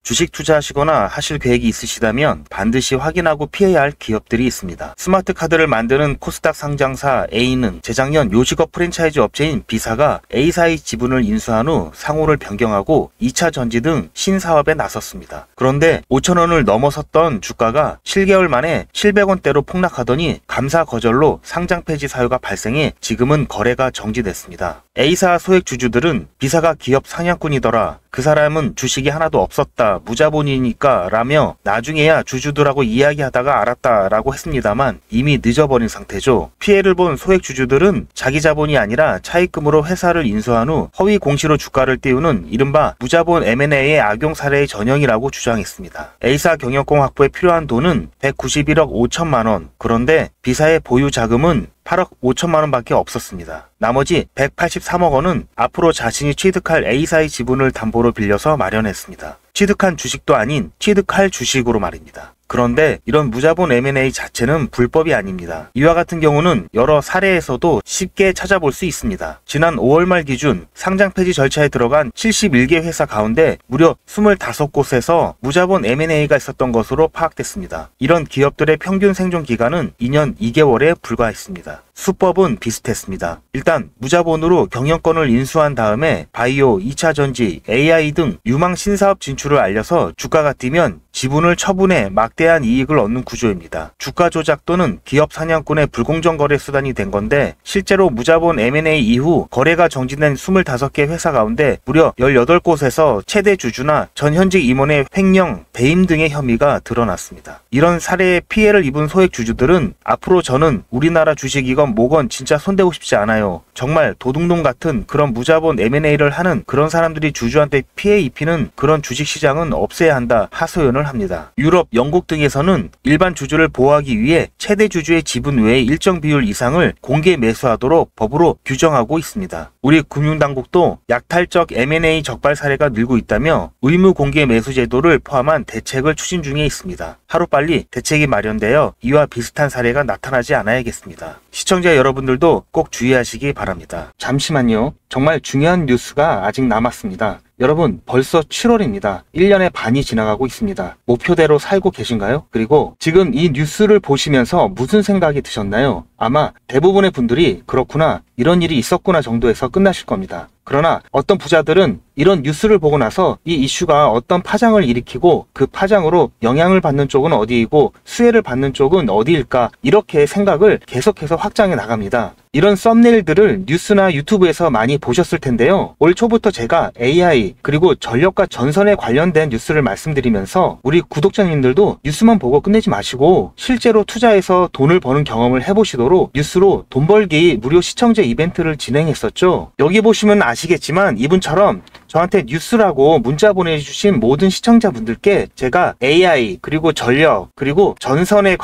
주식 투자하시거나 하실 계획이 있으시다면 반드시 확인하고 피해야 할 기업들이 있습니다. 스마트 카드를 만드는 코스닥 상장사 A는 재작년 요직업 프랜차이즈 업체인 B사가 A사의 지분을 인수한 후 상호를 변경하고 2차 전지 등 신사업에 나섰습니다. 그런데 5,000원을 넘어섰던 주가가 7개월 만에 700원대로 폭락하더니 감사 거절로 상장 폐지 사유가 발생해 지금은 거래가 정지됐습니다. A사 소액 주주들은 B사가 기업 사냥꾼이더라, 그 사람은 주식이 하나도 없었다, 무자본이니까 라며 나중에야 주주들하고 이야기하다가 알았다 라고 했습니다만 이미 늦어버린 상태죠. 피해를 본 소액 주주들은 자기 자본이 아니라 차입금으로 회사를 인수한 후 허위 공시로 주가를 띄우는 이른바 무자본 M&A의 악용 사례의 전형이라고 주장했습니다. A사 경영권 확보에 필요한 돈은 191억 5천만 원, 그런데 B사의 보유 자금은 8억 5천만 원밖에 없었습니다. 나머지 183억 원은 앞으로 자신이 취득할 A사의 지분을 담보로 빌려서 마련했습니다. 취득한 주식도 아닌 취득할 주식으로 말입니다. 그런데 이런 무자본 M&A 자체는 불법이 아닙니다. 이와 같은 경우는 여러 사례에서도 쉽게 찾아볼 수 있습니다. 지난 5월 말 기준 상장 폐지 절차에 들어간 71개 회사 가운데 무려 25곳에서 무자본 M&A가 있었던 것으로 파악됐습니다. 이런 기업들의 평균 생존 기간은 2년 2개월에 불과했습니다. 수법은 비슷했습니다. 일단 무자본으로 경영권을 인수한 다음에 바이오, 2차 전지, AI 등 유망 신사업 진출을 알려서 주가가 뛰면 지분을 처분해 막대한 이익을 얻는 구조입니다. 주가 조작 또는 기업 사냥꾼의 불공정 거래 수단이 된 건데 실제로 무자본 M&A 이후 거래가 정지된 25개 회사 가운데 무려 18곳에서 최대 주주나 전 현직 임원의 횡령, 배임 등의 혐의가 드러났습니다. 이런 사례에 피해를 입은 소액 주주들은 앞으로 저는 우리나라 주식이건 뭐건 진짜 손대고 싶지 않아요. 정말 도둑놈 같은 그런 무자본 M&A를 하는 그런 사람들이 주주한테 피해 입히는 그런 주식시장은 없애야 한다 하소연을 합니다. 유럽, 영국 등에서는 일반 주주를 보호하기 위해 최대 주주의 지분 외에 일정 비율 이상을 공개 매수하도록 법으로 규정하고 있습니다. 우리 금융당국도 약탈적 M&A 적발 사례가 늘고 있다며 의무 공개 매수 제도를 포함한 대책을 추진 중에 있습니다. 하루빨리 대책이 마련되어 이와 비슷한 사례가 나타나지 않아야겠습니다. 시청자 여러분들도 꼭 주의하시기 바랍니다. 잠시만요. 정말 중요한 뉴스가 아직 남았습니다. 여러분, 벌써 7월입니다. 1년의 반이 지나가고 있습니다. 목표대로 살고 계신가요? 그리고 지금 이 뉴스를 보시면서 무슨 생각이 드셨나요? 아마 대부분의 분들이 그렇구나, 이런 일이 있었구나 정도에서 끝나실 겁니다. 그러나 어떤 부자들은 이런 뉴스를 보고 나서 이 이슈가 어떤 파장을 일으키고 그 파장으로 영향을 받는 쪽은 어디이고 수혜를 받는 쪽은 어디일까, 이렇게 생각을 계속해서 확장해 나갑니다. 이런 썸네일들을 뉴스나 유튜브에서 많이 보셨을 텐데요. 올 초부터 제가 AI 그리고 전력과 전선에 관련된 뉴스를 말씀드리면서 우리 구독자님들도 뉴스만 보고 끝내지 마시고 실제로 투자해서 돈을 버는 경험을 해보시도록 뉴스로 돈 벌기 무료 시청제 이벤트를 진행했었죠. 여기 보시면 아시겠지만 이분처럼 저한테 뉴스라고 문자 보내주신 모든 시청자분들께 제가 AI 그리고 전력 그리고 전선에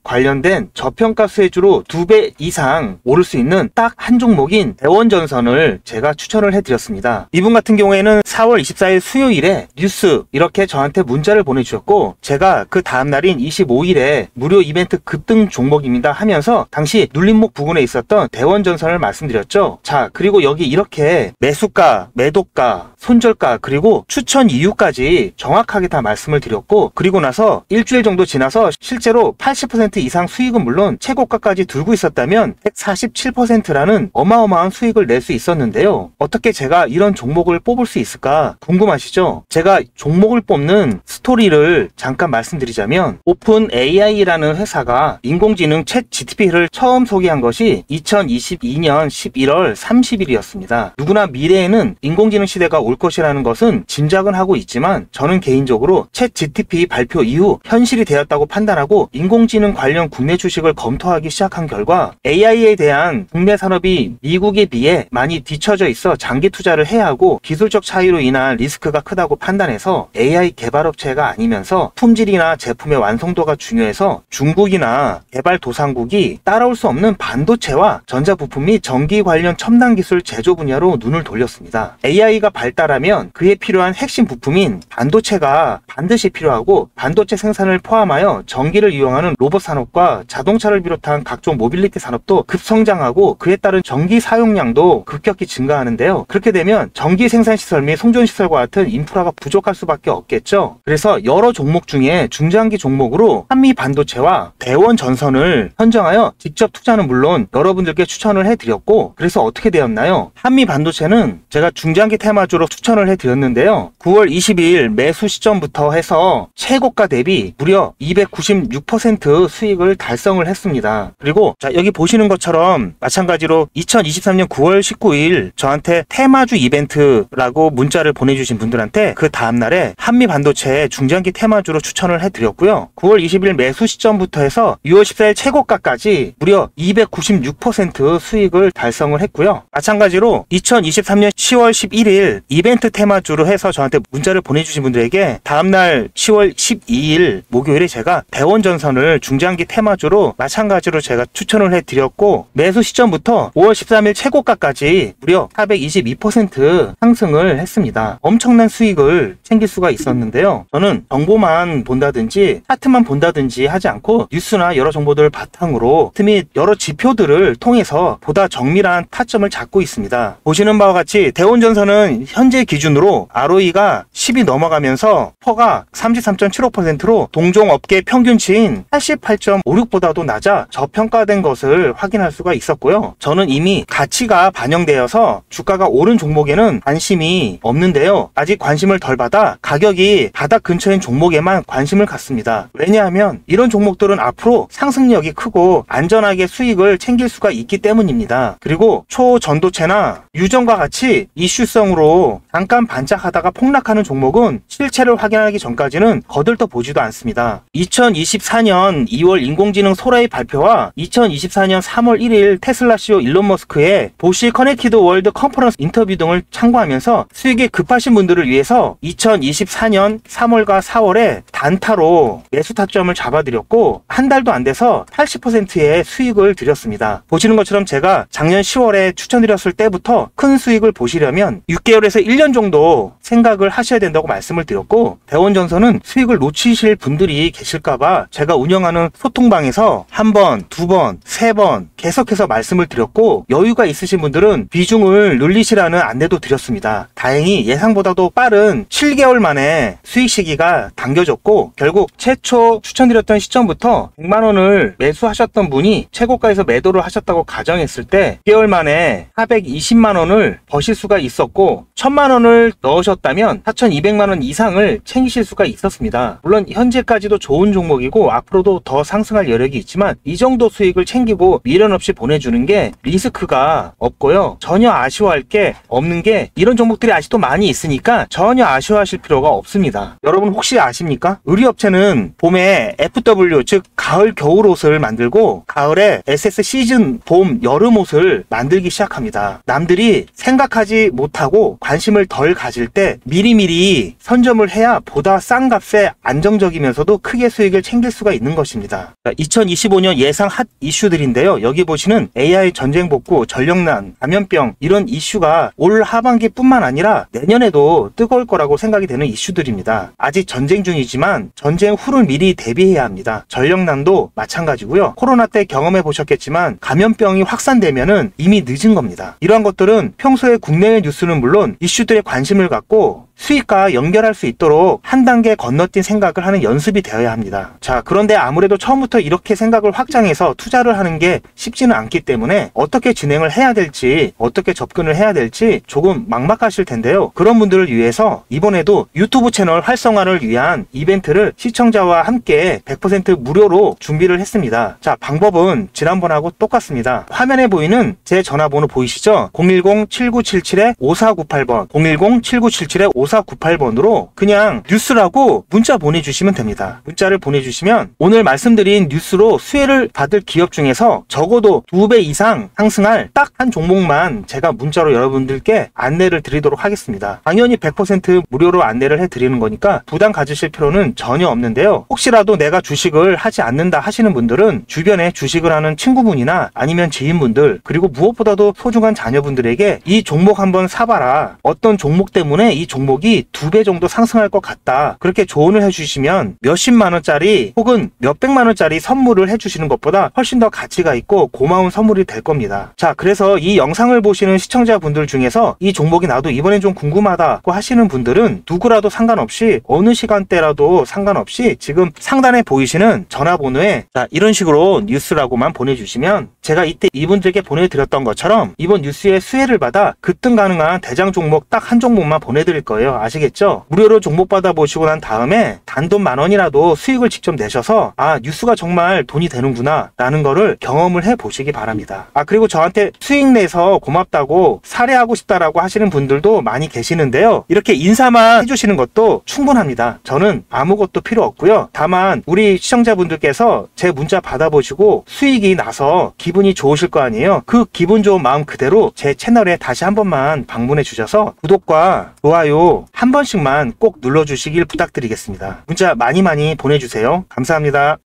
관련된 저평가 수혜주로 2배 이상 오를 수 있는 딱 한 종목인 대원전선을 제가 추천을 해드렸습니다. 이분 같은 경우에는 4월 24일 수요일에 뉴스 이렇게 저한테 문자를 보내주셨고 제가 그 다음날인 25일에 무료 이벤트 급등 종목입니다 하면서 당시 눌림목 부근에 있었던 대원전선을 말씀드렸죠. 자, 그리고 여기 이렇게 매수가, 매도가, 손절가 그리고 추천 이유까지 정확하게 다 말씀을 드렸고, 그리고 나서 일주일 정도 지나서 실제로 80% 이상 수익은 물론 최고가까지 들고 있었다면 147%라는 어마어마한 수익을 낼 수 있었는데요. 어떻게 제가 이런 종목을 뽑을 수 있을까 궁금하시죠? 제가 종목을 뽑는 스토리를 잠깐 말씀드리자면, 오픈 AI라는 회사가 인공지능 챗 GTP를 처음 소개한 것이 2022년 11월 30일이었습니다. 누구나 미래에는 인공지능 시대가 올 것이라는 것은 짐작은 하고 있지만 저는 개인적으로 챗 GTP 발표 이후 현실이 되었다고 판단하고 인공지능 관련 국내 주식을 검토하기 시작한 결과 AI에 대한 국내 산업이 미국에 비해 많이 뒤처져 있어 장기 투자를 해야 하고 기술적 차이로 인한 리스크가 크다고 판단해서 AI 개발업체가 아니면서 품질이나 제품의 완성도가 중요해서 중국이나 개발도상국이 따라올 수 없는 반도체와 전자부품 및 전기 관련 첨단 기술 제조 분야로 눈을 돌렸습니다. AI가 발달하면 그에 필요한 핵심 부품인 반도체가 반드시 필요하고 반도체 생산을 포함하여 전기를 이용하는 로봇 산업과 자동차를 비롯한 각종 모빌리티 산업도 급성장하고 그에 따른 전기 사용량도 급격히 증가하는데요. 그렇게 되면 전기 생산 시설 및 송전 시설과 같은 인프라가 부족할 수밖에 없겠죠. 그래서 여러 종목 중에 중장기 종목으로 한미 반도체와 대원 전선을 선정하여 직접 투자는 물론 여러분들께 추천을 해드렸고, 그래서 어떻게 되었나요? 한미 반도체는 제가 중장기 테마주로 추천을 해드렸는데요. 9월 22일 매수 시점부터 해서 최고가 대비 무려 296% 수익을 달성을 했습니다. 그리고 자, 여기 보시는 것처럼 마찬가지로 2023년 9월 19일 저한테 테마주 이벤트라고 문자를 보내주신 분들한테 그 다음날에 한미 반도체 중장기 테마주로 추천을 해드렸고요. 9월 20일 매수 시점부터 해서 6월 14일 최고가까지 무려 296% 수익을 달성을 했고요. 마찬가지로 2023년 10월 11일 이벤트 테마주로 해서 저한테 문자를 보내주신 분들에게 다음날 10월 12일 목요일에 제가 대원전선을 중장기 테마주로 마찬가지로 제가 추천을 해드렸고, 매수 시점부터 5월 13일 최고가까지 무려 422% 상승을 했습니다. 엄청난 수익을 챙길 수가 있었는데요. 저는 정보만 본다든지 차트만 본다든지 하지 않고 뉴스나 여러 정보들을 바탕으로 및 여러 지표들을 통해서 보다 정밀한 타점을 잡고 있습니다. 보시는 바와 같이 대원전선은 현재 기준으로 ROE가 10이 넘어가면서 퍼가 33.75%로 동종업계 평균치인 88.56보다도 낮아 저평가된 것을 확인할 수가 있었고요. 저는 이미 가치가 반영되어서 주가가 오른 종목에는 관심이 없는데요. 아직 관심을 덜 받아 가격이 바닥 근처인 종목에만 관심을 갖습니다. 왜냐하면 이런 종목들은 앞으로 상승력이 크고 안전하게 수익을 챙길 수가 있기 때문입니다. 그리고 초전도체나 유전과 같이 이슈성으로 잠깐 반짝하다가 폭락하는 종목은 실체를 확인하기 전까지는 거들떠 보지도 않습니다. 2024년 2월 인공지능 소라의 발표와 2024년 3월 1일 테슬라 CEO 일론 머스크의 보시 커넥티드 월드 컨퍼런스 인터뷰 등을 참고하면서 수익이 급하신 분들을 위해서 2024년 3월과 4월에 단타로 매수 타점을 잡아드렸고, 한 달도 안 돼서 80%의 수익을 드렸습니다. 보시는 것처럼 제가 작년 10월에 추천드렸을 때부터 큰 수익을 보시려면 6개월에서 1년 정도 생각을 하셔야 된다고 말씀을 드렸고, 대원전선은 수익을 놓치실 분들이 계실까봐 제가 운영하는 소통방에서 한 번, 두 번, 세 번 계속해서 말씀을 드렸고, 여유가 있으신 분들은 비중을 늘리시라는 안내도 드렸습니다. 다행히 예상보다도 빠른 7개월 만에 수익 시기가 당겨졌고, 결국 최초 추천드렸던 시점부터 100만원을 매수하셨던 분이 최고가에서 매도를 하셨다고 가정했을 때 6개월 만에 420만원을 버실 수가 있었고, 1000만원을 넣으셨다면 4200만원 이상을 챙기실 수가 있었습니다. 물론 현재까지도 좋은 종목이고 앞으로도 더 상승할 여력이 있지만 이 정도 수익을 챙기고 미련 없이 보내주는 게 리스크가 없고요. 전혀 아쉬워할 게 없는 게, 이런 종목들이 아직도 많이 있으니까 전혀 아쉬워하실 필요가 없습니다. 여러분 혹시 아십니까? 의류업체는 봄에 FW 즉 가을 겨울 옷을 만들고 가을에 SS 시즌 봄 여름 옷을 만들기 시작합니다. 남들이 생각하지 못하고 관심을 덜 가질 때 미리미리 선점을 해야 보다 싼 값에 안정적이면서도 크게 수익을 챙길 수가 있는 것입니다. 2025년 예상 핫 이슈들인데요. 여기 보시는 AI 전쟁 복구, 전력난, 감염병 이런 이슈가 올 하반기뿐만 아니라 내년에도 뜨거울 거라고 생각이 되는 이슈들입니다. 아직 전쟁 중이지만 전쟁 후를 미리 대비해야 합니다. 전력난도 마찬가지고요. 코로나 때 경험해 보셨겠지만 감염병이 확산되면은 이미 늦은 겁니다. 이러한 것들은 평소에 국내외 뉴스는 물론 이슈들에 관심을 갖고 수익과 연결할 수 있도록 한 단계 건너뛴 생각을 하는 연습이 되어야 합니다. 자, 그런데 아무래도 처음부터 이렇게 생각을 확장해서 투자를 하는 게 쉽지는 않기 때문에 어떻게 진행을 해야 될지, 어떻게 접근을 해야 될지 조금 막막하실 텐데요. 그런 분들을 위해서 이번에도 유튜브 채널 활성화를 위한 이벤트를 시청자와 함께 100% 무료로 준비를 했습니다. 자, 방법은 지난번하고 똑같습니다. 화면에 보이는 제 전화번호 보이시죠? 010-7977-5498번 010-7977-5498번으로 그냥 뉴스라고 문자 보내주시면 됩니다. 문자를 보내주시면 오늘 말씀드린 뉴스로 수혜를 받을 기업 중에서 적어도 2배 이상 상승할 딱 한 종목만 제가 문자로 여러분들께 안내를 드리도록 하겠습니다. 당연히 100% 무료로 안내를 해드리는 거니까 부담 가지실 필요는 전혀 없는데요. 혹시라도 내가 주식을 하지 않는다 하시는 분들은 주변에 주식을 하는 친구분이나 아니면 지인분들, 그리고 무엇보다도 소중한 자녀분들에게 이 종목 한번 사봐라, 어떤 종목 때문에 이 종목 종목이 2배 정도 상승할 것 같다, 그렇게 조언을 해주시면 몇십만원짜리 혹은 몇백만원짜리 선물을 해주시는 것보다 훨씬 더 가치가 있고 고마운 선물이 될 겁니다. 자, 그래서 이 영상을 보시는 시청자분들 중에서 이 종목이 나도 이번엔 좀 궁금하다고 하시는 분들은 누구라도 상관없이 어느 시간대라도 상관없이 지금 상단에 보이시는 전화번호에 자, 이런 식으로 뉴스라고만 보내주시면 제가 이때 이분들께 보내드렸던 것처럼 이번 뉴스의 수혜를 받아 급등 가능한 대장 종목 딱 한 종목만 보내드릴 거예요. 아시겠죠? 무료로 종목 받아보시고 난 다음에 단돈 10,000원이라도 수익을 직접 내셔서 아, 뉴스가 정말 돈이 되는구나 라는 거를 경험을 해보시기 바랍니다. 아, 그리고 저한테 수익 내서 고맙다고 사례하고 싶다라고 하시는 분들도 많이 계시는데요. 이렇게 인사만 해주시는 것도 충분합니다. 저는 아무것도 필요 없고요. 다만 우리 시청자분들께서 제 문자 받아보시고 수익이 나서 기분이 좋으실 거 아니에요. 그 기분 좋은 마음 그대로 제 채널에 다시 한 번만 방문해 주셔서 구독과 좋아요 한 번씩만 꼭 눌러주시길 부탁드리겠습니다. 문자 많이 보내주세요. 감사합니다.